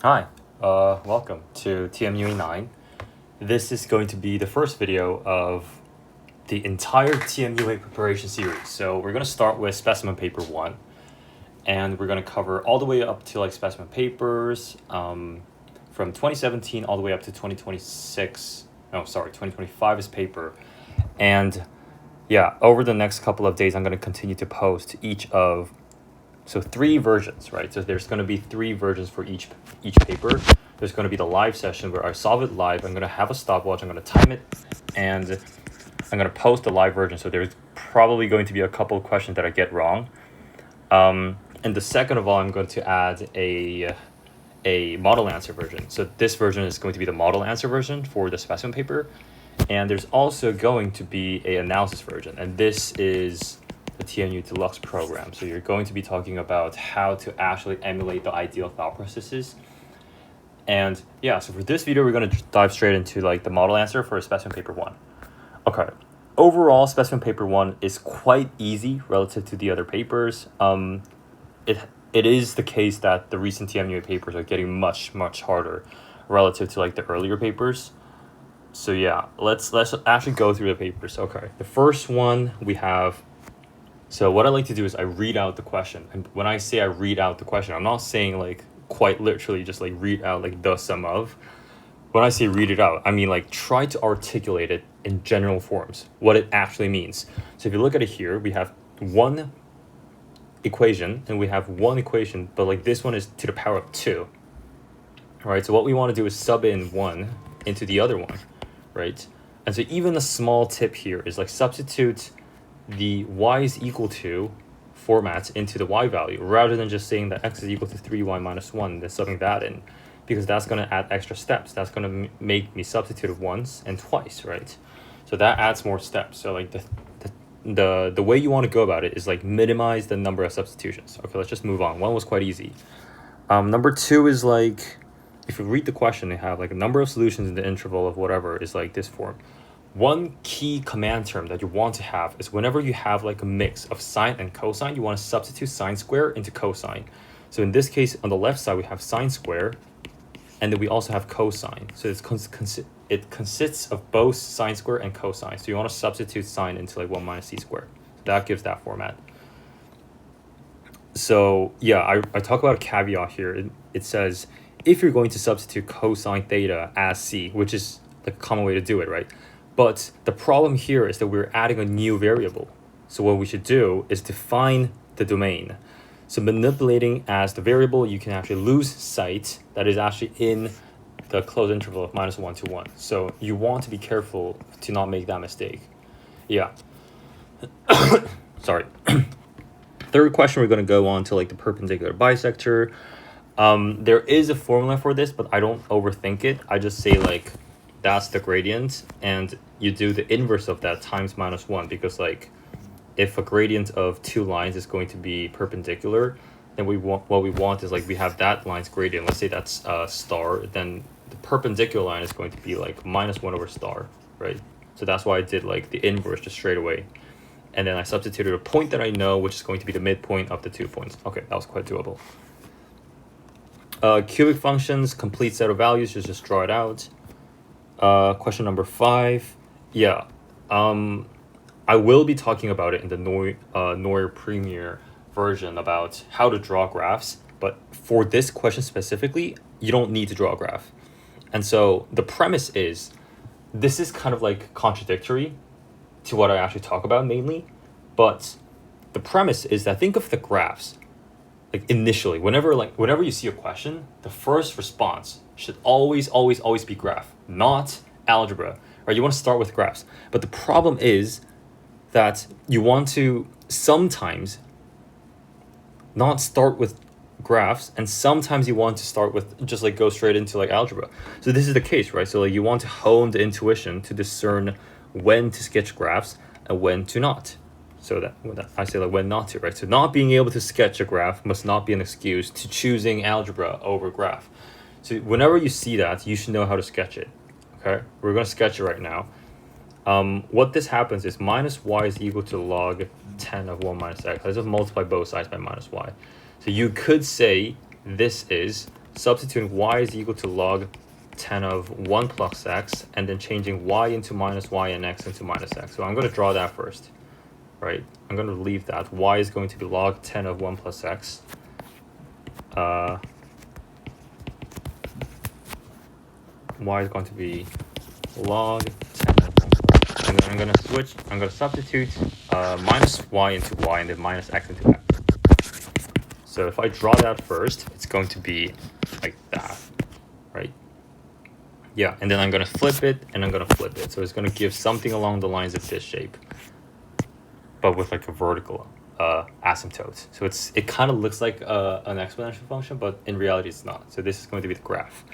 Hi, welcome to TMUA 9. This is going to be the first video of the entire TMUA preparation series. So we're going to start with specimen paper 1, and we're going to cover all the way up to like specimen papers from 2017 all the way up to 2026. No, sorry, 2025 is paper. And yeah, over the next couple of days, I'm going to continue to post each of so 3 versions, right? So there's going to be 3 versions for each paper. There's going to be the live session where I solve it live. I'm going to have a stopwatch. I'm going to time it, and I'm going to post the live version. So there's probably going to be a couple of questions that I get wrong. And the second of all, I'm going to add a model answer version. So this version is going to be the model answer version for the specimen paper. And there's also going to be an analysis version. And this is the TMU Deluxe program. So you're going to be talking about how to actually emulate the ideal thought processes. And yeah, so for this video, we're going to dive straight into like the model answer for specimen paper 1. Okay, overall, specimen paper 1 is quite easy relative to the other papers. It is the case that the recent TMUA papers are getting much harder relative to like the earlier papers. So yeah, let's actually go through the papers. Okay, the first one we have. So what I like to do is I read out the question. And when I say I read out the question, I'm not saying like quite literally just like read out like the sum of. When I say read it out, I mean like try to articulate it in general forms, what it actually means. So if you look at it here, we have one equation and we have one equation, but like this one is to the power of 2. Right? So what we want to do is sub in 1 into the other one, right? And so even a small tip here is like substitute the y is equal to format into the y value rather than just saying that x is equal to 3y minus 1 and then subbing that in, because that's going to add extra steps. That's going to make me substitute it once and twice, right? So that adds more steps. So like the way you want to go about it is like minimize the number of substitutions. Okay, let's just move on. 1 was quite easy. Number 2 is like, if you read the question, they have like a number of solutions in the interval of whatever is like this form. One key command term that you want to have is whenever you have like a mix of sine and cosine, you want to substitute sine square into cosine. So in this case, on the left side, we have sine square, and then we also have cosine. So it consists of both sine square and cosine. So you want to substitute sine into like 1 minus c squared. So that gives that format. So yeah, I talk about a caveat here. It says, if you're going to substitute cosine theta as c, which is the common way to do it, right? But the problem here is that we're adding a new variable. So what we should do is define the domain. So manipulating as the variable, you can actually lose sight that is actually in the closed interval of -1 to 1. So you want to be careful to not make that mistake. Yeah. Sorry. Third question, we're going to go on to like the perpendicular bisector. There is a formula for this, but I don't overthink it. I just say like, that's the gradient, and you do the inverse of that times -1, because like if a gradient of 2 lines is going to be perpendicular, then what we want is like we have that line's gradient. Let's say that's star, then the perpendicular line is going to be like -1 over star, right? So that's why I did like the inverse just straight away, and then I substituted a point that I know, which is going to be the midpoint of the 2 points. Okay, that was quite doable. Cubic functions, complete set of values, just draw it out. Question number 5. Yeah, I will be talking about it in the Noir Premier version about how to draw graphs, but for this question specifically, you don't need to draw a graph. And so the premise is, this is kind of like contradictory to what I actually talk about mainly, but the premise is that think of the graphs like initially, whenever you see a question, the first response should always be graph, not algebra, right? You want to start with graphs. But the problem is that you want to sometimes not start with graphs, and sometimes you want to start with just like go straight into like algebra. So this is the case, right? So like you want to hone the intuition to discern when to sketch graphs and when to not. So that I say like when not to, right? So not being able to sketch a graph must not be an excuse to choosing algebra over graph. So whenever you see that, you should know how to sketch it. Okay, we're going to sketch it right now. What this happens is -y is equal to log 10 of 1 minus x. Let's just multiply both sides by -y. So you could say this is substituting y is equal to log 10 of 1 plus x, and then changing y into minus y and x into minus x. So I'm going to draw that first, right? I'm going to leave that. Y is going to be log 10 of 1 plus x. Y is going to be log 10 of 1 plus. And then I'm going to substitute minus y into y and then minus x into x. So if I draw that first, it's going to be like that, right? Yeah, and then I'm going to flip it, and I'm going to flip it. So it's going to give something along the lines of this shape, but with like a vertical asymptote. So it kind of looks like an exponential function, but in reality it's not. So this is going to be the graph.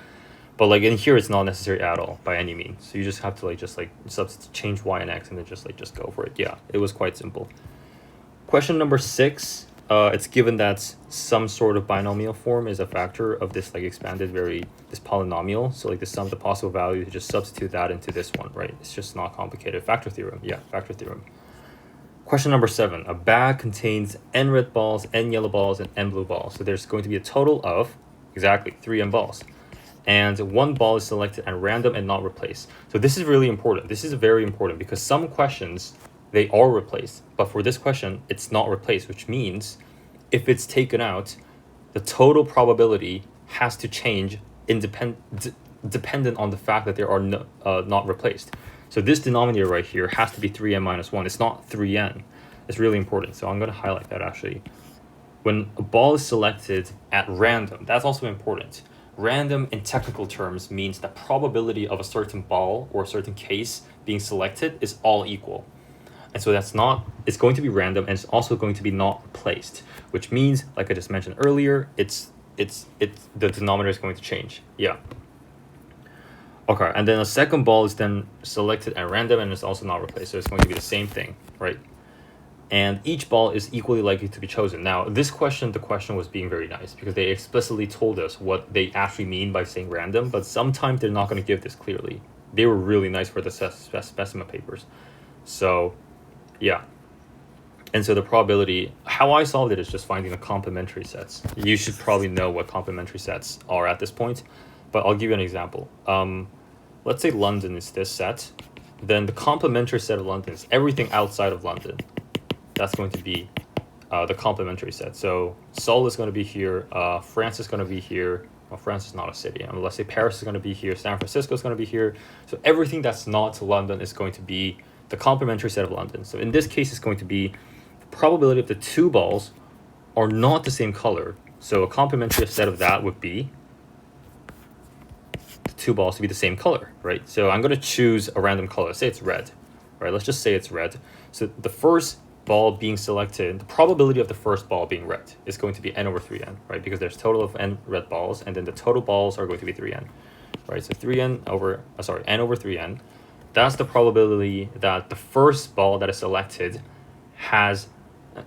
But like in here, it's not necessary at all by any means. So you just have to substitute, change y and x, and then just go for it. Yeah, it was quite simple. Question number 6. It's given that some sort of binomial form is a factor of this expanded this polynomial. So the sum of the possible values, you just substitute that into this one, right? It's just not complicated. Factor theorem. Yeah, factor theorem. Question number 7. A bag contains n red balls, n yellow balls, and n blue balls. So there's going to be a total of exactly 3 n balls. And 1 ball is selected at random and not replaced. So this is really important. This is very important because some questions, they are replaced. But for this question, it's not replaced, which means if it's taken out, the total probability has to change dependent on the fact that they are not replaced. So this denominator right here has to be 3n minus 1. It's not 3n. It's really important. So I'm going to highlight that actually. When a ball is selected at random, that's also important. Random in technical terms means the probability of a certain ball or a certain case being selected is all equal. And so it's going to be random, and it's also going to be not replaced, which means, like I just mentioned earlier, the denominator is going to change. Yeah. Okay, and then a second ball is then selected at random and it's also not replaced. So it's going to be the same thing, right? And each ball is equally likely to be chosen. Now, the question was being very nice because they explicitly told us what they actually mean by saying random, but sometimes they're not going to give this clearly. They were really nice for the specimen papers. So, yeah. And so the probability, how I solved it is just finding the complementary sets. You should probably know what complementary sets are at this point, but I'll give you an example. Let's say London is this set. Then the complementary set of London is everything outside of London. That's going to be the complementary set. So Seoul is going to be here. France is going to be here. Well, France is not a city. Let's say Paris is going to be here. San Francisco is going to be here. So everything that's not London is going to be the complementary set of London. So in this case, it's going to be the probability of the 2 balls are not the same color. So a complementary set of that would be the 2 balls to be the same color, right? So I'm going to choose a random color. Say it's red, right? Let's just say it's red. So the first ball being selected, the probability of the first ball being red is going to be n over 3n, right? Because there's total of n red balls, and then the total balls are going to be 3n, right? So n over 3n. That's the probability that the first ball that is selected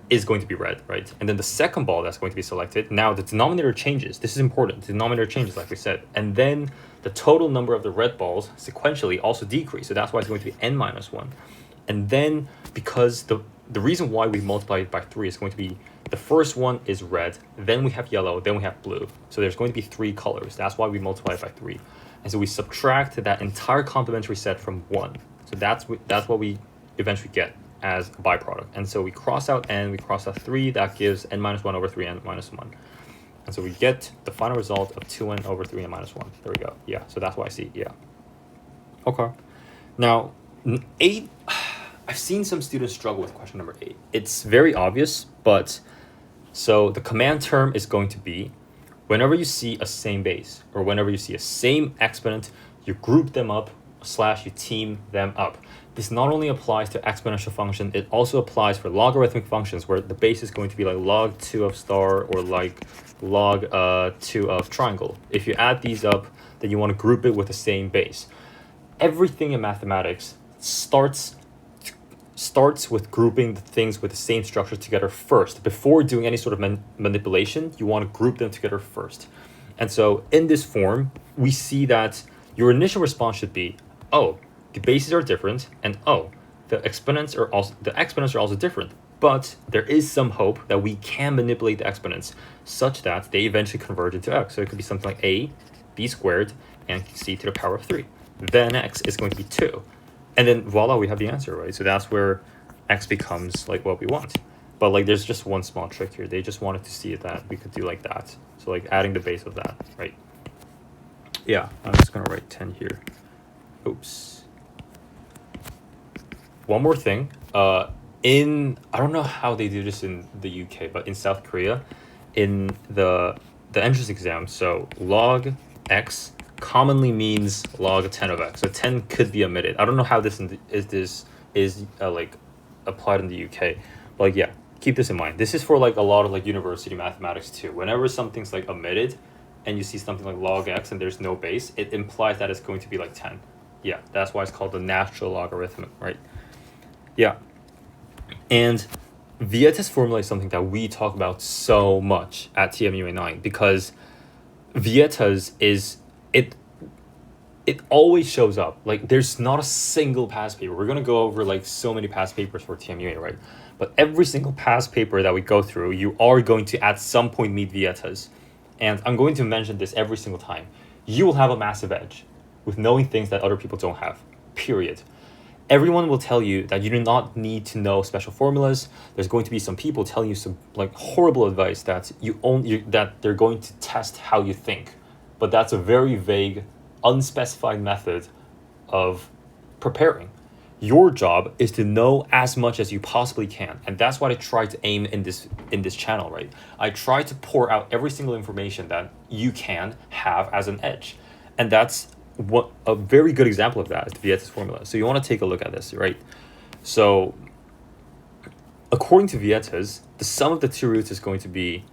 is going to be red, right? And then the second ball that's going to be selected, now the denominator changes. This is important. The denominator changes, like we said. And then the total number of the red balls sequentially also decrease. So that's why it's going to be n minus 1. And then because the reason why we multiply it by 3 is going to be the first one is red, then we have yellow, then we have blue. So there's going to be 3 colors. That's why we multiply it by 3. And so we subtract that entire complementary set from 1. So that's what we eventually get as a byproduct. And so we cross out n, we cross out 3, that gives n minus 1 over 3n minus 1. And so we get the final result of 2n over 3n minus 1. There we go. Yeah, so that's why I see, yeah. Okay. Now, 8, I've seen some students struggle with question number 8. It's very obvious, but so the command term is going to be whenever you see a same base or whenever you see a same exponent, you group them up / you team them up. This not only applies to exponential function, it also applies for logarithmic functions where the base is going to be like log 2 of star or like log 2 of triangle. If you add these up, then you want to group it with the same base. Everything in mathematics starts with grouping the things with the same structure together first. Before doing any sort of manipulation, you want to group them together first. And so in this form, we see that your initial response should be, oh, the bases are different, and oh, the exponents are also different. But there is some hope that we can manipulate the exponents such that they eventually converge into x. So it could be something like a b squared and c to the power of 3. Then x is going to be 2. And then voila, we have the answer, right? So that's where x becomes like what we want. But like there's just one small trick here. They just wanted to see that we could do like that. So like adding the base of that, right? Yeah, I'm just gonna write 10 here. Oops. One more thing. I don't know how they do this in the UK, but in South Korea, in the entrance exam, so log x commonly means log 10 of x. So 10 could be omitted. I don't know how this is like applied in the UK, but like, yeah, keep this in mind. This is for like a lot of like university mathematics too. Whenever something's like omitted and you see something like log x and there's no base, it implies that it's going to be like 10. Yeah, that's why it's called the natural logarithm, right? Yeah. And Vieta's formula is something that we talk about so much at TMUA 9 because Vieta's it always shows up. Like there's not a single past paper. We're going to go over like so many past papers for TMUA, right? But every single past paper that we go through, you are going to at some point meet Vieta's. And I'm going to mention this every single time. You will have a massive edge with knowing things that other people don't have, period. Everyone will tell you that you do not need to know special formulas. There's going to be some people telling you some like horrible advice that that they're going to test how you think. But that's a very vague, unspecified method of preparing. Your job is to know as much as you possibly can. And that's what I try to aim in this channel, right? I try to pour out every single information that you can have as an edge. And that's what a very good example of that is the Vieta's formula. So you want to take a look at this, right? So according to Vieta's, the sum of the two roots is going to be,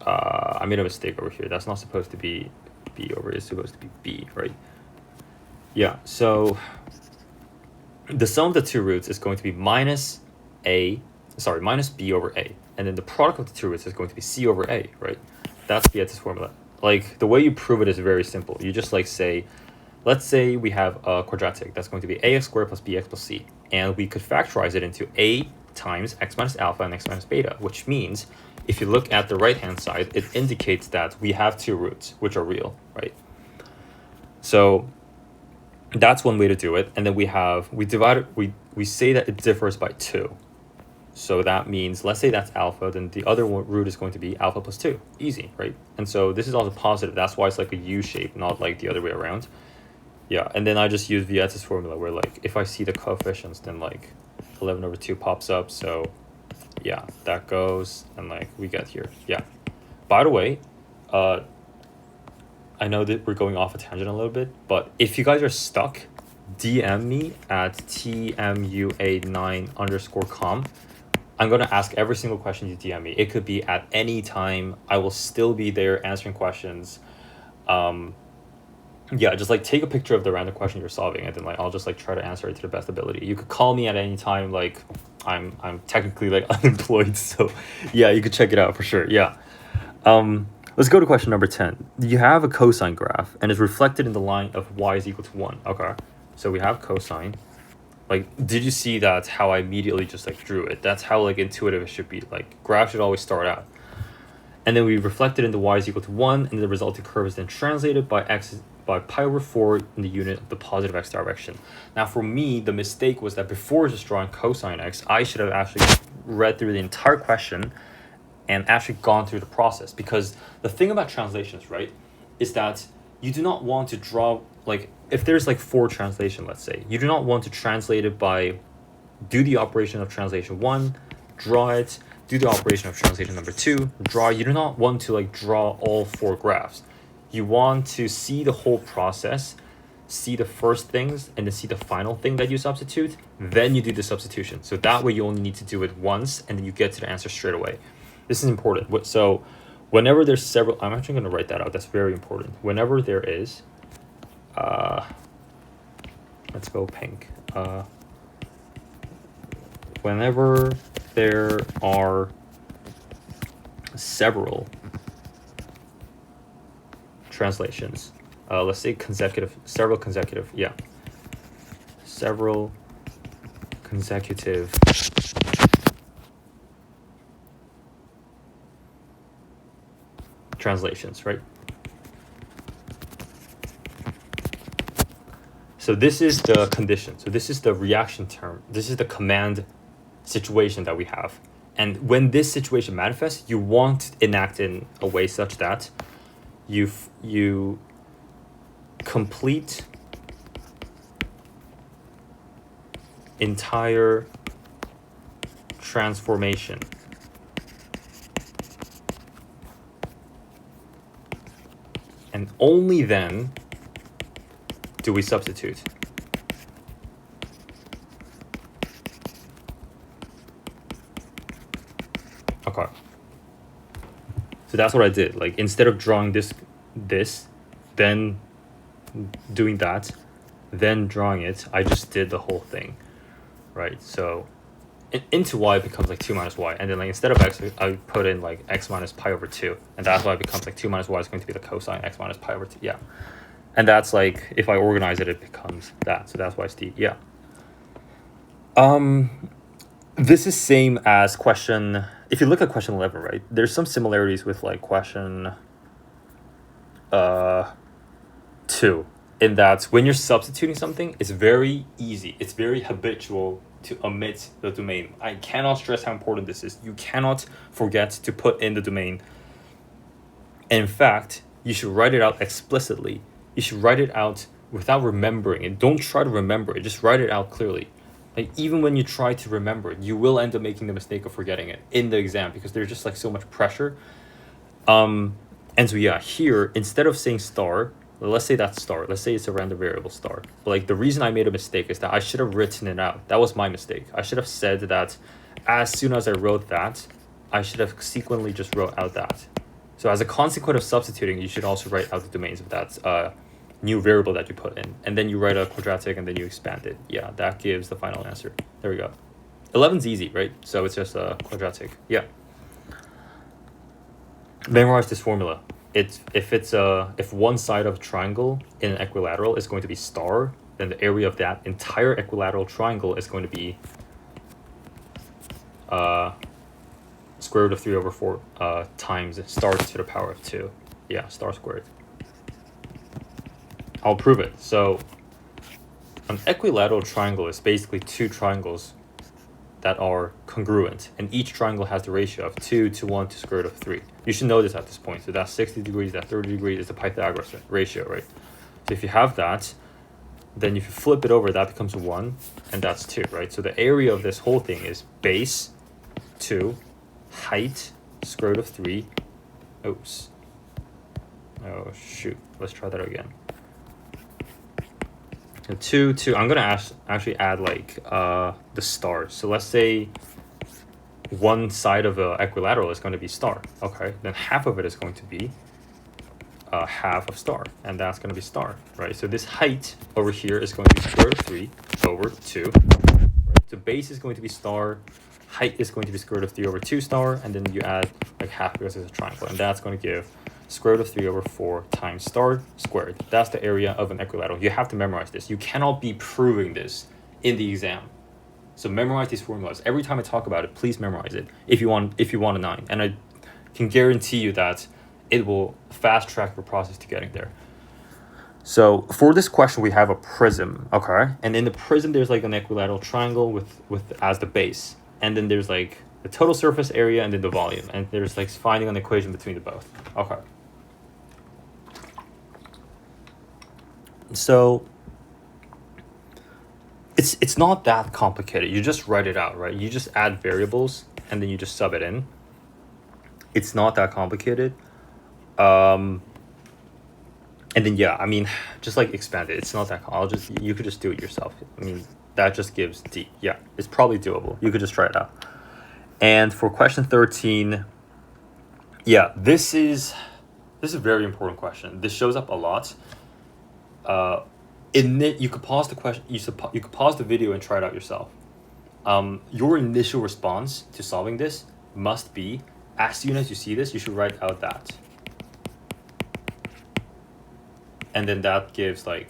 I made a mistake over here. That's not supposed to be b over, it's supposed to be b, right? Yeah, so the sum of the two roots is going to be minus b over a. And then the product of the two roots is going to be c over a, right? That's Vieta's formula. Like the way you prove it is very simple. You just like say, let's say we have a quadratic that's going to be ax squared plus bx plus c. And we could factorize it into a times x minus alpha and x minus beta, which means if you look at the right-hand side, it indicates that we have two roots, which are real, right? So that's one way to do it. And then we divide it, we say that it differs by 2. So that means, let's say that's alpha, then the other root is going to be alpha plus 2. Easy, right? And so this is also positive. That's why it's like a U shape, not like the other way around. Yeah, and then I just use Vieta's formula where like, if I see the coefficients, then like 11 over 2 pops up. So yeah, that goes, and like we get here. Yeah. By the way, I know that we're going off a tangent a little bit, but if you guys are stuck, DM me at TMUA9_com. I'm going to ask every single question you DM me. It could be at any time. I will still be there answering questions. Yeah, just like take a picture of the random question you're solving, and then like I'll just like try to answer it to the best ability. You could call me at any time. Like I'm technically like unemployed, so yeah, you could check it out for sure. Yeah. Let's go to question number 10. You have a cosine graph and it's reflected in the line of y is equal to 1. Okay, so we have cosine. Like, did you see that how I immediately just like drew it? That's how like intuitive it should be. Like graph should always start out. And then we reflected into y is equal to 1, and the resulting curve is then translated by pi over 4 in the unit of the positive x direction. Now for me, the mistake was that before just drawing cosine x, I should have actually read through the entire question and actually gone through the process. Because the thing about translations, right, is that you do not want to draw, like, if there's like 4 translation, let's say, you do not want to translate it by, do the operation of translation 1, draw it, do the operation of translation number 2, draw. You do not want to like draw all 4 graphs. You want to see the whole process, see the first things, and then see the final thing that you substitute. Then you do the substitution. So that way you only need to do it once, and then you get to the answer straight away. This is important. So whenever there's several, I'm actually going to write that out. That's very important. Whenever there is, let's go pink. Whenever there are several translations, let's say several consecutive translations, right? So this is the condition. So this is the reaction term. This is the command situation that we have. And when this situation manifests, you want to enact in a way such that you complete entire transformation. And only then do we substitute. Okay. So that's what I did. Like, instead of drawing this, then doing that, then drawing it, I just did the whole thing, right? So into y it becomes like 2 minus y, and then like instead of x, I put in like x minus pi over 2, and that's why it becomes like 2 minus y is going to be the cosine x minus pi over 2. Yeah. And that's like, if I organize it, it becomes that. So that's why it's d. Yeah. This is same as question, if you look at question 11, right? There's some similarities with like question 2, in that when you're substituting something, it's very easy. It's very habitual to omit the domain. I cannot stress how important this is. You cannot forget to put in the domain. In fact, you should write it out explicitly. You should write it out without remembering it. Don't try to remember it. Just write it out clearly. Like, even when you try to remember it, you will end up making the mistake of forgetting it in the exam because there's just like so much pressure. And so yeah, here, instead of saying star, let's say that's star. Let's say it's a random variable star. But like, the reason I made a mistake is that I should have written it out. That was my mistake. I should have said that as soon as I wrote that, I should have sequentially just wrote out that. So as a consequence of substituting, you should also write out the domains of that new variable that you put in. And then you write a quadratic and then you expand it. Yeah, that gives the final answer. There we go. 11's easy, right? So it's just a quadratic. Yeah. Memorize this formula. If one side of a triangle in an equilateral is going to be star, then the area of that entire equilateral triangle is going to be square root of 3 over 4 times star to the power of 2. Yeah, star squared. I'll prove it. So an equilateral triangle is basically two triangles that are congruent, and each triangle has the ratio of 2 to 1 to square root of 3. You should know this at this point. So that's 60 degrees, that 30 degrees is the Pythagoras ratio, right? So if you have that, then if you flip it over, that becomes 1, and that's 2, right? So the area of this whole thing is base 2, height square root of 3. Oops. Oh, shoot. Let's try that again. 2, I'm gonna actually add like the stars. So let's say one side of the equilateral is going to be star. Okay, then half of it is going to be half of star, and that's going to be star, right? So this height over here is going to be square root of 3 over 2. Right? So base is going to be star, height is going to be square root of 3 over 2 star, and then you add like half because it's a triangle, and that's going to give square root of 3 over 4 times star squared. That's the area of an equilateral. You have to memorize this. You cannot be proving this in the exam. So memorize these formulas. Every time I talk about it, please memorize it if you want a 9. And I can guarantee you that it will fast track your process to getting there. So for this question, we have a prism, okay? And in the prism, there's like an equilateral triangle with as the base. And then there's like the total surface area and then the volume. And there's like finding an equation between the both. Okay. So it's not that complicated. You just write it out, right? You just add variables and then you just sub it in. It's not that complicated. And then yeah, I mean, just like expand it. It's not that you could just do it yourself. I mean, that just gives D. Yeah, it's probably doable. You could just try it out. And for question 13, yeah, this is a very important question. This shows up a lot. You could pause the question. You could pause the video and try it out yourself. Your initial response to solving this must be, as soon as you see this, you should write out that. And then that gives like,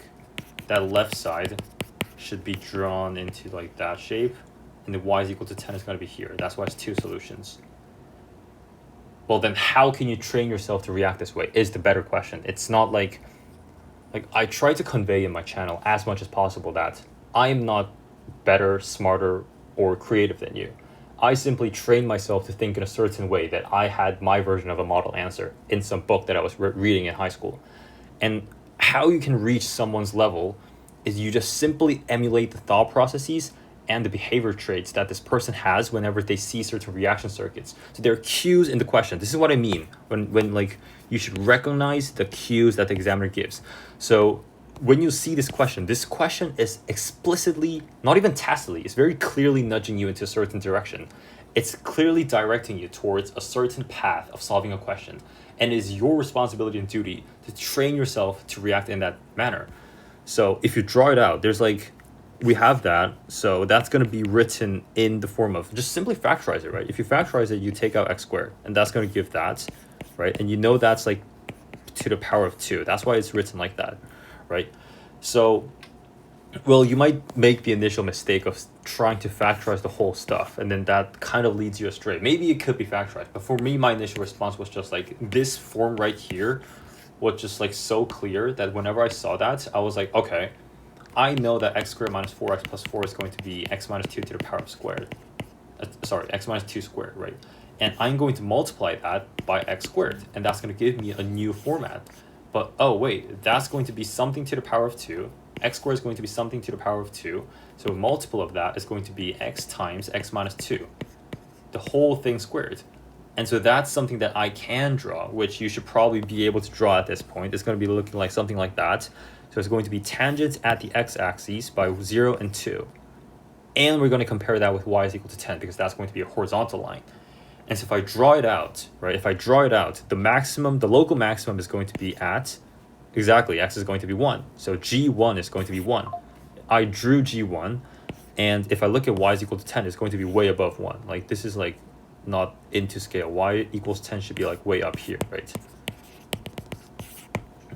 that left side should be drawn into like that shape. And the y is equal to 10 is going to be here. That's why it's 2 solutions. well, then how can you train yourself to react this way is the better question. It's not like I try to convey in my channel as much as possible that I'm not better, smarter, or creative than you. I simply trained myself to think in a certain way that I had my version of a model answer in some book that I was reading in high school. And how you can reach someone's level is you just simply emulate the thought processes and the behavior traits that this person has whenever they see certain reaction circuits. So there are cues in the question. This is what I mean when like you should recognize the cues that the examiner gives. So when you see this question is explicitly, not even tacitly, it's very clearly nudging you into a certain direction. It's clearly directing you towards a certain path of solving a question. And it is your responsibility and duty to train yourself to react in that manner. So if you draw it out, there's like, we have that, so that's going to be written in the form of just simply factorize it, right? If you factorize it, you take out x squared, and that's going to give that, right? And you know that's like to the power of 2. That's why it's written like that, right? So, well, you might make the initial mistake of trying to factorize the whole stuff, and then that kind of leads you astray. Maybe it could be factorized, but for me, my initial response was just like, this form right here was just like so clear that whenever I saw that, I was like, okay, I know that x squared minus 4x plus 4 is going to be x minus 2 to the power of squared. X minus 2 squared, right? And I'm going to multiply that by x squared, and that's going to give me a new format. But, oh, wait, that's going to be something to the power of 2. X squared is going to be something to the power of 2. So a multiple of that is going to be x times x minus 2. The whole thing squared. And so that's something that I can draw, which you should probably be able to draw at this point. It's going to be looking like something like that. So it's going to be tangent at the x-axis by 0 and 2. And we're going to compare that with y is equal to 10 because that's going to be a horizontal line. And so if I draw it out, right, the local maximum is going to be at, exactly, x is going to be 1. So g1 is going to be 1. I drew g1, and if I look at y is equal to 10, it's going to be way above 1. Like, this is like not into scale. Y equals 10 should be like way up here, right?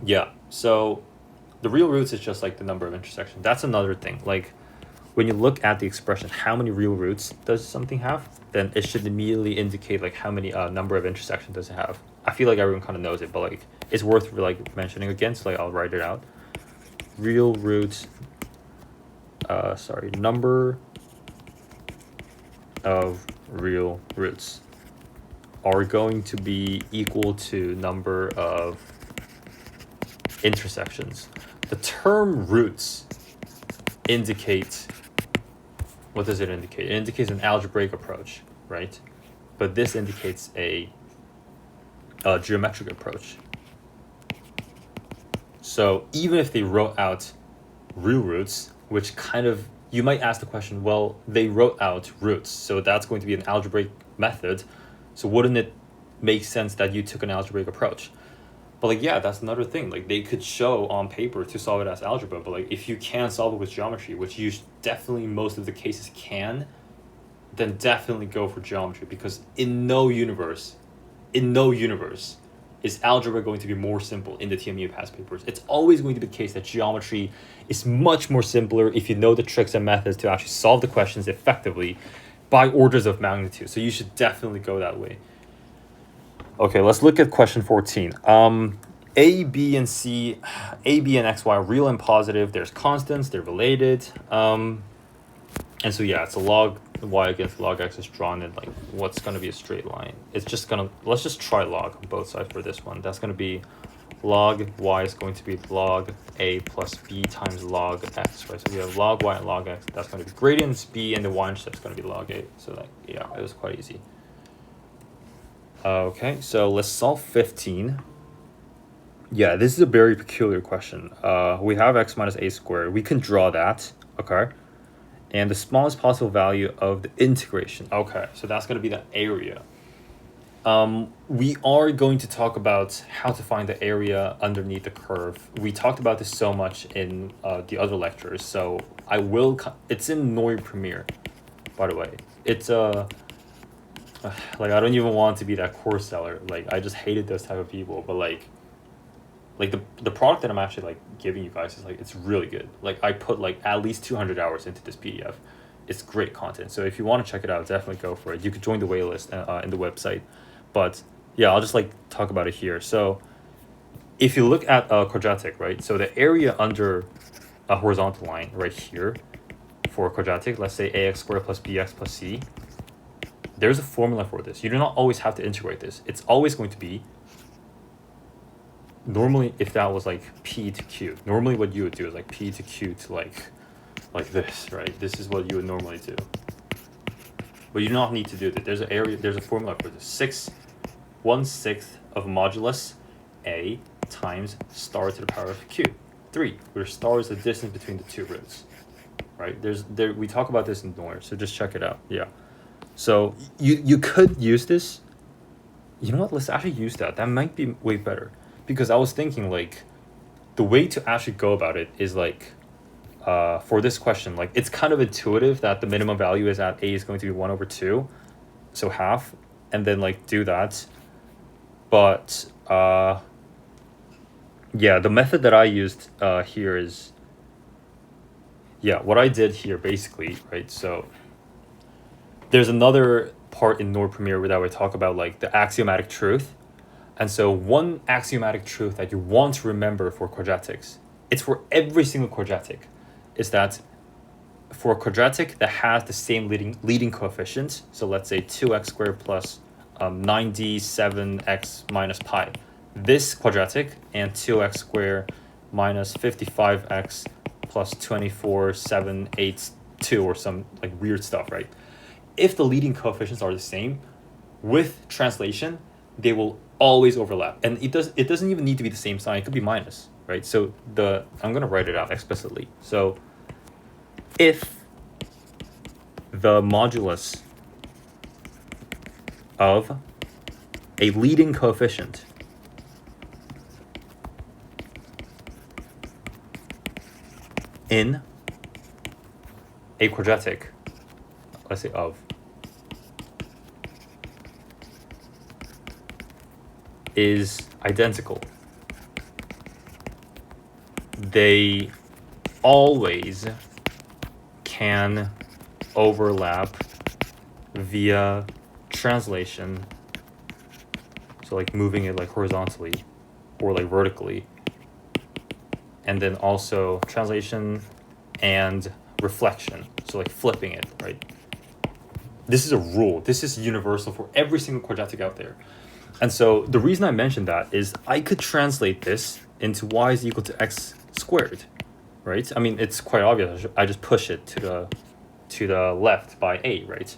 Yeah, so the real roots is just like the number of intersections. That's another thing. Like when you look at the expression, how many real roots does something have? Then it should immediately indicate like how many number of intersections does it have. I feel like everyone kind of knows it, but like it's worth like mentioning again. So like I'll write it out. Real roots. Number of real roots are going to be equal to number of intersections. The term roots indicates, what does it indicate? It indicates an algebraic approach, right? But this indicates a geometric approach. So even if they wrote out real roots, which kind of, you might ask the question, well, they wrote out roots, so that's going to be an algebraic method. So wouldn't it make sense that you took an algebraic approach? But like, yeah, that's another thing. Like they could show on paper to solve it as algebra, but like if you can solve it with geometry, which you definitely most of the cases can, then definitely go for geometry, because in no universe is algebra going to be more simple in the TMUA past papers. It's always going to be the case that geometry is much more simpler if you know the tricks and methods to actually solve the questions effectively by orders of magnitude. So you should definitely go that way. Okay, let's look at question 14. A, B, and C, A, B, and X, Y are real and positive. There's constants, they're related. And so yeah, it's a log Y against log X is drawn in like what's going to be a straight line. It's just going to, let's just try log on both sides for this one. That's going to be log Y is going to be log A plus B times log X, right? So we have log Y and log X. That's going to be gradients B, and the y-intercept is going to be log A. So like, yeah, it was quite easy. Okay, so let's solve 15. Yeah, this is a very peculiar question. We have x minus a squared. We can draw that, okay? And the smallest possible value of the integration. Okay, so that's going to be the area. We are going to talk about how to find the area underneath the curve. We talked about this so much in the other lectures, so I will... It's in Neue Premiere, by the way. It's like, I don't even want to be that course seller. Like, I just hated those type of people, but like the product that I'm actually like giving you guys is like, it's really good. Like I put like at least 200 hours into this PDF. It's great content. So if you want to check it out, definitely go for it. You could join the waitlist in the website. But yeah, I'll just like talk about it here. So if you look at a quadratic, right? So the area under a horizontal line right here for a quadratic, let's say ax squared plus bx plus c, there's a formula for this. You do not always have to integrate this. It's always going to be, normally if that was like p to q, normally what you would do is like p to q to like this, right? This is what you would normally do. But you do not need to do that. There's an area, there's a formula for this. 1/6 of modulus a times star to the power of q. 3, where star is the distance between the two roots, right? We talk about this in Noir, so just check it out. Yeah. So you could use this. You know what? Let's actually use that. That might be way better, because I was thinking like the way to actually go about it is like for this question, like it's kind of intuitive that the minimum value is at a is going to be 1/2, so half, and then like do that. But yeah, the method that I used here is, yeah, what I did here basically, right? So there's another part in Nord Premier that we talk about like the axiomatic truth. And so one axiomatic truth that you want to remember for quadratics, it's for every single quadratic, is that for a quadratic that has the same leading coefficient, so let's say 2x squared plus 97x minus pi, this quadratic, and 2x squared minus 55x plus 24,782 or some like weird stuff, right? If the leading coefficients are the same, with translation, they will always overlap. And it doesn't even need to be the same sign. It could be minus, right? So I'm going to write it out explicitly. So if the modulus of a leading coefficient in a quadratic, let's say of, is identical, they always can overlap via translation, so like moving it like horizontally or like vertically, and then also translation and reflection, so like flipping it, right? This is a rule. This is universal for every single quadratic out there. And so the reason I mentioned that is I could translate this into y is equal to x squared, right? I mean, it's quite obvious. I just push it to the left by a, right?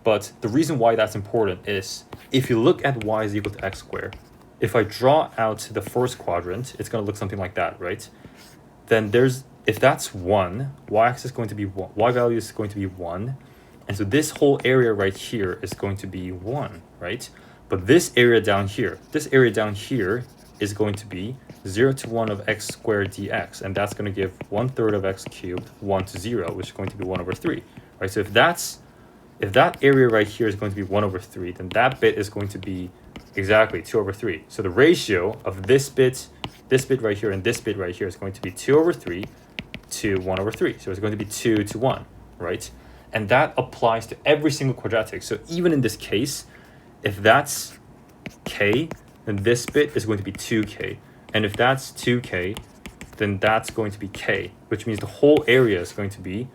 But the reason why that's important is if you look at y is equal to x squared, if I draw out the first quadrant, it's going to look something like that, right? Then if that's 1, y-axis is going to be 1, y value is going to be 1. And so this whole area right here is going to be 1, right? But this area down here is going to be 0 to 1 of x squared dx. And that's going to give 1/3 of x cubed 1 to 0, which is going to be 1/3, right? So if that area right here is going to be 1/3, then that bit is going to be exactly 2/3. So the ratio of this bit right here, and this bit right here is going to be 2/3 to 1/3. So it's going to be 2 to 1, right? And that applies to every single quadratic. So even in this case, if that's k, then this bit is going to be 2k. And if that's 2k, then that's going to be k, which means the whole area is going to be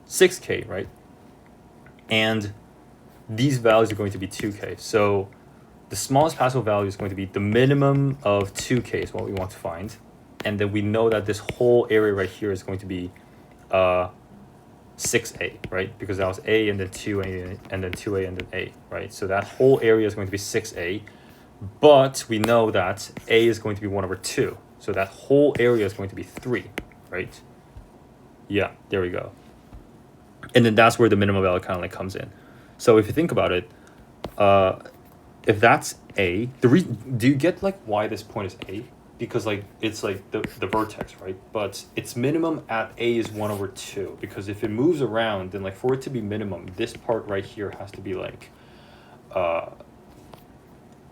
6k, right? And these values are going to be 2k. So the smallest possible value is going to be the minimum of 2k is what we want to find. And then we know that this whole area right here is going to be 6a, right? Because that was a, and then 2a, and then 2a, and then a, right? So that whole area is going to be 6a, but we know that a is going to be 1/2. So that whole area is going to be 3, right? Yeah, there we go. And then that's where the minimum value kind of like comes in. So if you think about it, if that's a, do you get like why this point is a? Because like it's like the vertex, right? But its minimum at a is 1/2, because if it moves around, then like for it to be minimum, this part right here has to be like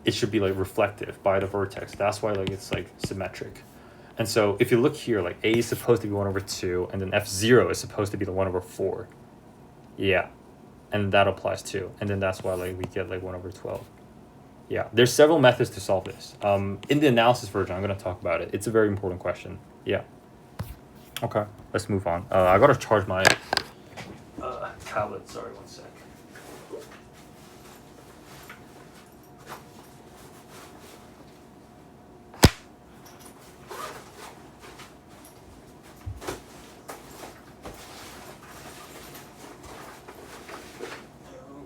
it should be like reflective by the vertex. That's why like it's like symmetric. And so if you look here, like a is supposed to be 1/2, and then f0 is supposed to be the 1/4. Yeah, and that applies too. And then that's why like we get like 1/12. Yeah, there's several methods to solve this. In the analysis version, I'm going to talk about it. It's a very important question. Yeah. Okay, let's move on. I got to charge my tablet. Sorry, one sec.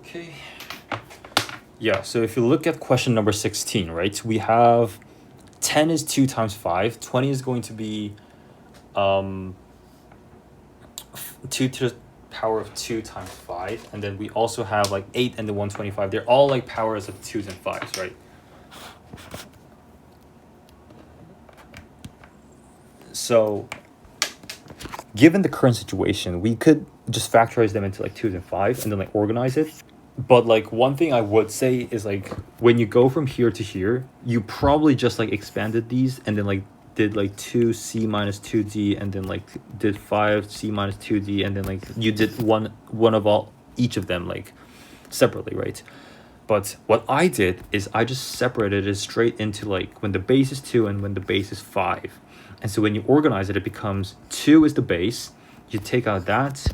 Okay. Yeah, so if you look at question number 16, right, we have 10 is 2 times 5, 20 is going to be 2 to the power of 2 times 5, and then we also have like 8 and the 125. They're all like powers of 2s and 5s, right? So given the current situation, we could just factorize them into like 2s and 5s and then like organize it. But like one thing I would say is like when you go from here to here, you probably just like expanded these and then like did like 2c minus 2d and then like did 5c minus 2d and then like you did one of each of them like separately, right? But what I did is I just separated it straight into like when the base is 2 and when the base is 5. And so when you organize it, it becomes 2 is the base. You take out that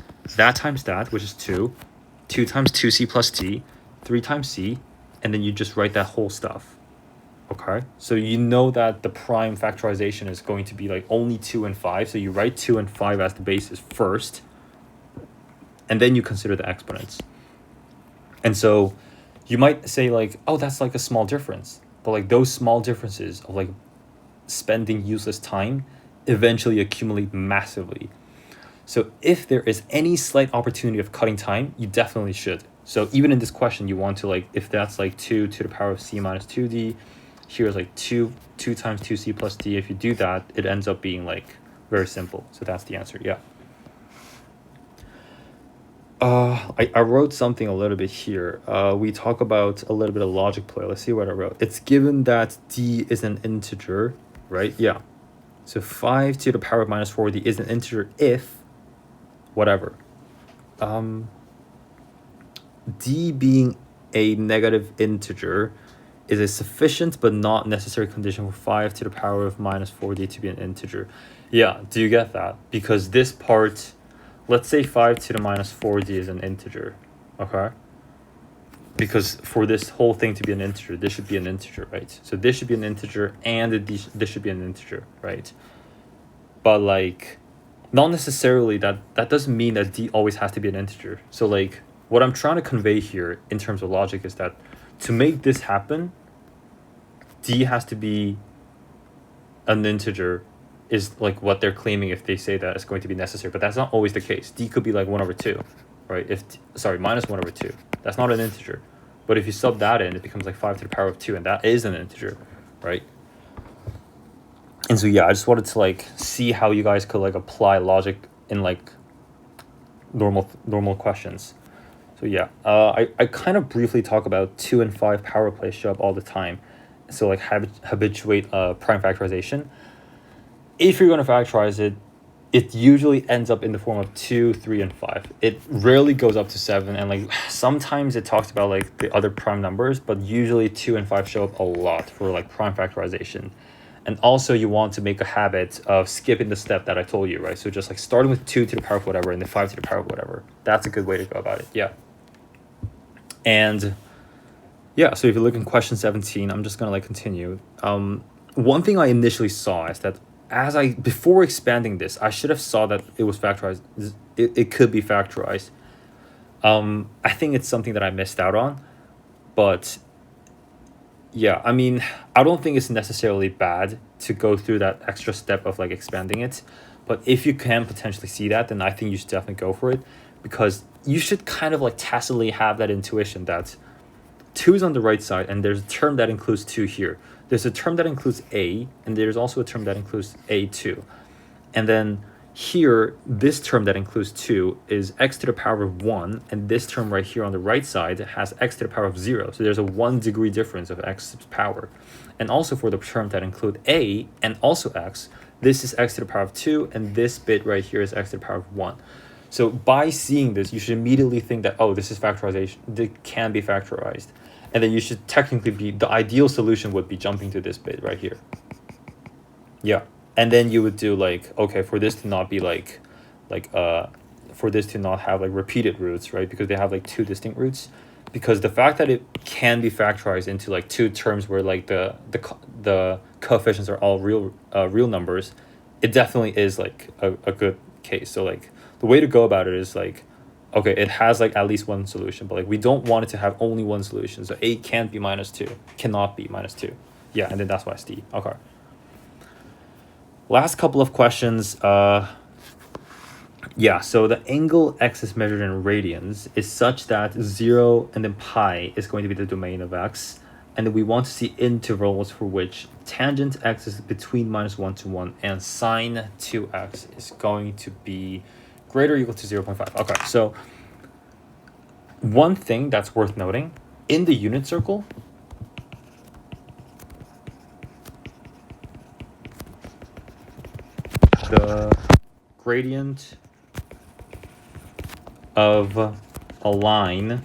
times that, which is 2. 2 times 2c plus t, 3 times c, and then you just write that whole stuff. Okay? So you know that the prime factorization is going to be like only 2 and 5. So you write 2 and 5 as the bases first, and then you consider the exponents. And so you might say like, oh, that's like a small difference. But like those small differences of like spending useless time eventually accumulate massively. So if there is any slight opportunity of cutting time, you definitely should. So even in this question, you want to like, if that's like 2 to the power of c minus 2d, here's like 2 times 2c plus d. If you do that, it ends up being like very simple. So that's the answer, yeah. I wrote something a little bit here. We talk about a little bit of logic play. Let's see what I wrote. It's given that d is an integer, right? Yeah. So 5 to the power of minus 4d is an integer if whatever. D being a negative integer is a sufficient but not necessary condition for 5 to the power of minus 4d to be an integer. Yeah, do you get that? Because this part, let's say 5 to the minus 4d is an integer, okay? Because for this whole thing to be an integer, this should be an integer, right? So this should be an integer and this should be an integer, right? But like, not necessarily that doesn't mean that d always has to be an integer. So like what I'm trying to convey here in terms of logic is that to make this happen, d has to be an integer is like what they're claiming if they say that it's going to be necessary, but that's not always the case. D could be like 1/2, right? Minus 1/2. That's not an integer. But if you sub that in, it becomes like 5 to the power of 2, and that is an integer, right? And so yeah, I just wanted to like see how you guys could like apply logic in like normal questions. So yeah, I kind of briefly talk about 2 and 5 power plays show up all the time. So like habituate prime factorization. If you're going to factorize it, it usually ends up in the form of 2, 3, and 5. It rarely goes up to 7, and like sometimes it talks about like the other prime numbers, but usually 2 and 5 show up a lot for like prime factorization. And also you want to make a habit of skipping the step that I told you, right? So just like starting with 2 to the power of whatever and then 5 to the power of whatever. That's a good way to go about it, yeah. And yeah, so if you look in question 17, I'm just gonna like continue. One thing I initially saw is that before expanding this, I should have saw that it was factorized. It could be factorized. I think it's something that I missed out on, but yeah, I mean, I don't think it's necessarily bad to go through that extra step of like expanding it, but if you can potentially see that, then I think you should definitely go for it, because you should kind of like tacitly have that intuition that 2 is on the right side and there's a term that includes 2 here. There's a term that includes a, and there's also a term that includes a2. And then here, this term that includes 2 is x to the power of 1, and this term right here on the right side has x to the power of 0. So there's a 1 degree difference of x's power. And also for the term that include a and also x, this is x to the power of 2, and this bit right here is x to the power of 1. So by seeing this, you should immediately think that, oh, this is factorization. It can be factorized. And then you should technically be, the ideal solution would be jumping to this bit right here. Yeah. And then you would do like, okay, for this to not be for this to not have like repeated roots, right? Because they have like two distinct roots. Because the fact that it can be factorized into like two terms where like the coefficients are all real numbers, it definitely is like a good case. So like the way to go about it is like, okay, it has like at least one solution, but like we don't want it to have only one solution. So A can't be -2, cannot be -2. Yeah, and then that's why it's D. Okay. Last couple of questions. Yeah, so the angle x is measured in radians is such that 0 and then pi is going to be the domain of x. And then we want to see intervals for which tangent x is between -1 to 1 and sine 2x is going to be greater or equal to 0.5. Okay, so one thing that's worth noting, in the unit circle, the gradient of a line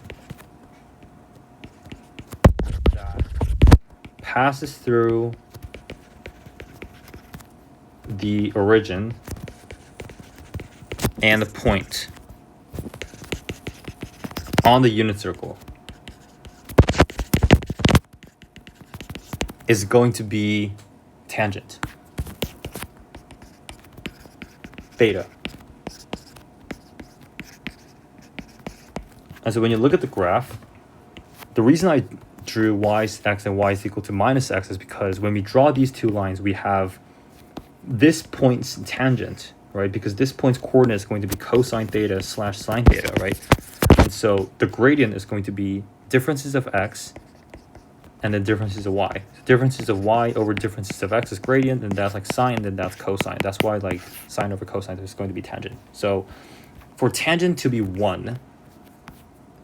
that passes through the origin and the point on the unit circle is going to be tangent theta. And so when you look at the graph, the reason I drew y is x and y is equal to -x is because when we draw these two lines, we have this point's tangent, right? Because this point's coordinate is going to be cosine theta / sine theta, right? And so the gradient is going to be differences of x and then differences of y. So differences of y over differences of x is gradient, and that's like sine, and then that's cosine. That's why like sine over cosine is going to be tangent. So for tangent to be 1,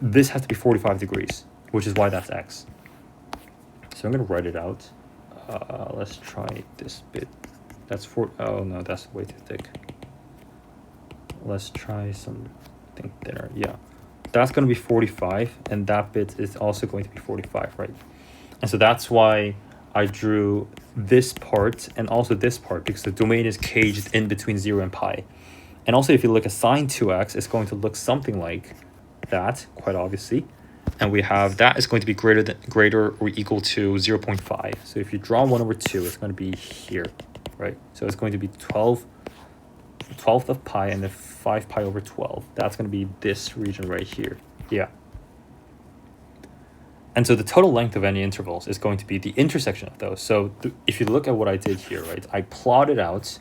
this has to be 45 degrees, which is why that's x. So I'm going to write it out. Let's try this bit. That's oh no, that's way too thick. Let's try something thinner. Yeah, that's going to be 45, and that bit is also going to be 45, right? And so that's why I drew this part and also this part, because the domain is caged in between 0 and pi. And also if you look at sine 2x, it's going to look something like that, quite obviously. And we have that is going to be greater or equal to 0.5. So if you draw 1/2, it's going to be here, right? So it's going to be 12th of pi and then 5 pi over 12. That's going to be this region right here. Yeah. And so the total length of any intervals is going to be the intersection of those. So if you look at what I did here, right, I plotted out.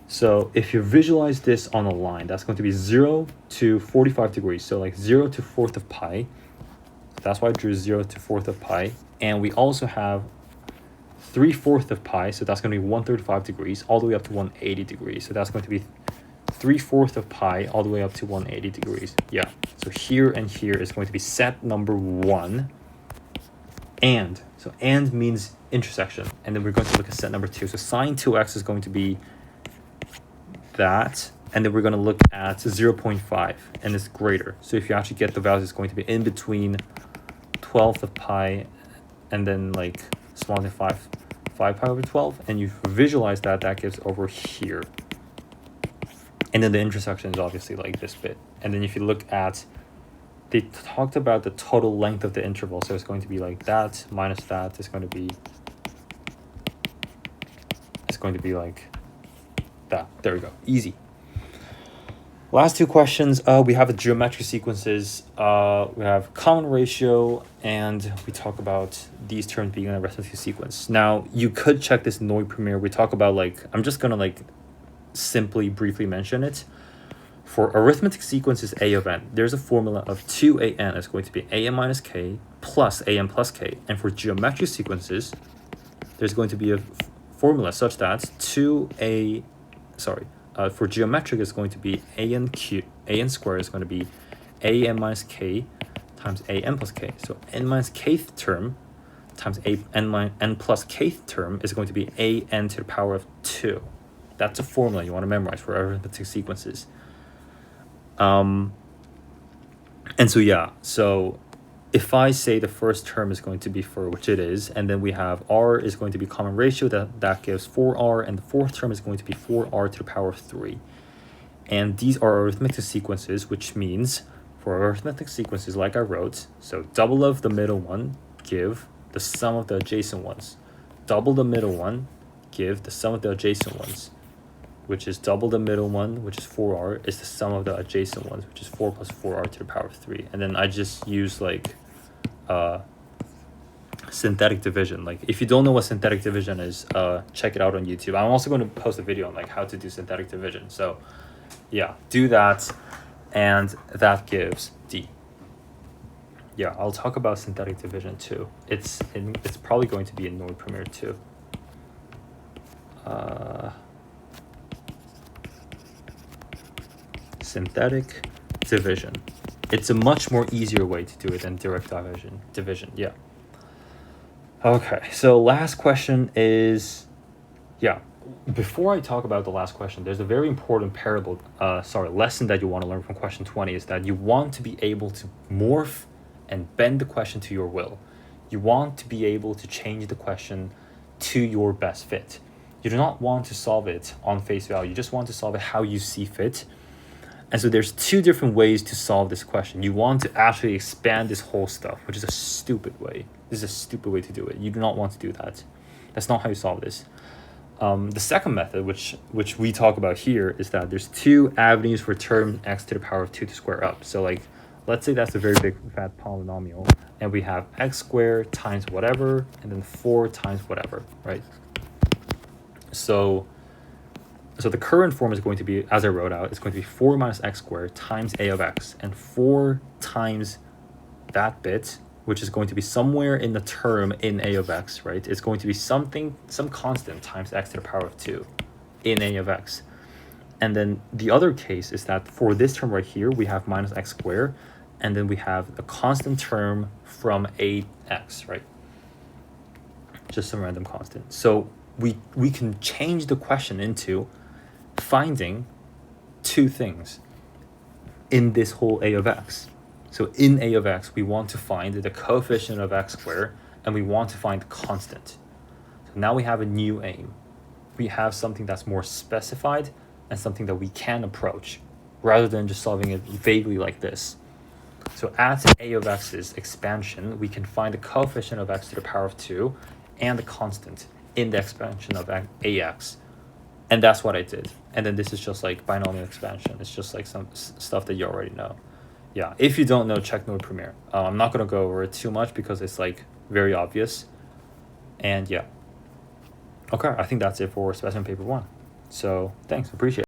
So if you visualize this on a line, that's going to be 0 to 45 degrees. So like 0 to 4th of pi. That's why I drew 0 to 4th of pi. And we also have 3/4 of pi. So that's going to be 135 degrees all the way up to 180 degrees. So that's going to be 3/4 of pi all the way up to 180 degrees. Yeah. So here and here is going to be set number 1. And so and means intersection. And then we're going to look at set number 2. So sine 2x is going to be that, and then we're going to look at 0.5, and it's greater. So if you actually get the values, it's going to be in between 12th of pi and then like smaller than 5 pi over 12, and you visualize that, that gives over here. And then the intersection is obviously like this bit. And then if you look at, they talked about the total length of the interval, so it's going to be like that minus that is going to be, it's going to be like that. There we go. Easy. Last two questions. We have the geometric sequences. We have common ratio, and we talk about these terms being in a reciprocal sequence. Now, you could check this Noy Premier. We talk about like, I'm just going to like simply briefly mention it. For arithmetic sequences A of n, there's a formula of 2an is going to be an minus k plus an plus k. And for geometric sequences, there's going to be a formula such that for geometric is going to be an squared is going to be an minus k times an plus k. So n minus kth term times n plus kth term is going to be an to the power of 2. That's a formula you want to memorize for arithmetic sequences. And so yeah, so if I say the first term is going to be 4, which it is, and then we have r is going to be common ratio, that gives 4r, and the fourth term is going to be 4r to the power of 3. And these are arithmetic sequences, which means for arithmetic sequences like I wrote, so double of the middle one, give the sum of the adjacent ones. Double the middle one, give the sum of the adjacent ones, which is double the middle one, which is 4r, is the sum of the adjacent ones, which is 4 plus 4r to the power of 3. And then I just use like synthetic division. Like if you don't know what synthetic division is, check it out on YouTube. I'm also going to post a video on like how to do synthetic division. So yeah, do that, and that gives D. Yeah, I'll talk about synthetic division too. It's probably going to be in Nord Premier too. Synthetic division. It's a much more easier way to do it than direct division. Yeah. Okay, so last question is, yeah. Before I talk about the last question, there's a very important lesson that you want to learn from question 20 is that you want to be able to morph and bend the question to your will. You want to be able to change the question to your best fit. You do not want to solve it on face value. You just want to solve it how you see fit. And so there's 2 different ways to solve this question. You want to actually expand this whole stuff, which is a stupid way. This is a stupid way to do it. You do not want to do that. That's not how you solve this. The second method, which we talk about here, is that there's 2 avenues for term x to the power of 2 to square up. So like, let's say that's a very big fat polynomial, and we have x squared times whatever, and then 4 times whatever, right? So the current form is going to be, as I wrote out, it's going to be 4 minus x squared times a of x, and 4 times that bit, which is going to be somewhere in the term in a of x, right? It's going to be some constant times x to the power of 2 in a of x. And then the other case is that for this term right here, we have minus x squared, and then we have a constant term from ax, right? Just some random constant. So we can change the question into finding 2 things in this whole a of x. So in a of x, we want to find the coefficient of x squared, and we want to find the constant. So now we have a new aim. We have something that's more specified and something that we can approach, rather than just solving it vaguely like this. So at a of x's expansion, we can find the coefficient of x to the power of 2 and the constant in the expansion of ax. And that's what I did. And then this is just like binomial expansion. It's just like some stuff that you already know. Yeah, if you don't know, check Nord Premier. I'm not going to go over it too much because it's like very obvious. And yeah. Okay, I think that's it for specimen paper 1. So thanks, appreciate it.